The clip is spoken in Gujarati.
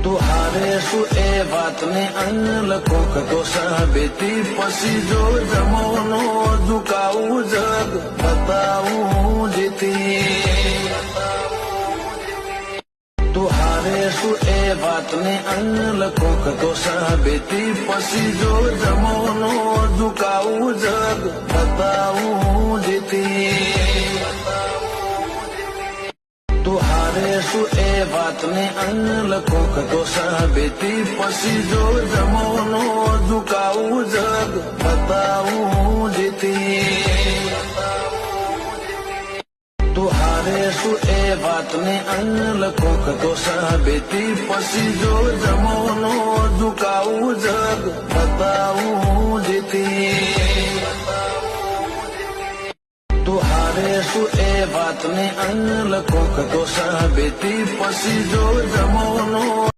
તું હારે શું એ વાતને અન્ય લખોક તો સાબિતી પછી જો જમોનો ઝુકાવું જગ બતાવું જીતી તું હારે શું એ વાતને અન્ય લખોક તો સાબિતી પછી જો જમોનો ઝુકાવું જગ બતાવું જીતી તું હારે શું એ વાતને અન્ય લખોક તો સાબિતી પછી જો જમોનો ઝુકાવું જગ બતાવું જીતી તું હારે શું એ વાતને અન્ય લખોક તો સાબિતી પછી જો જમોનો ઝુકાવું જગ બતાવું જીતી તું હારે શું એ વાતને અન્ય લખોક તો સાબિતી પછી જો જમોનો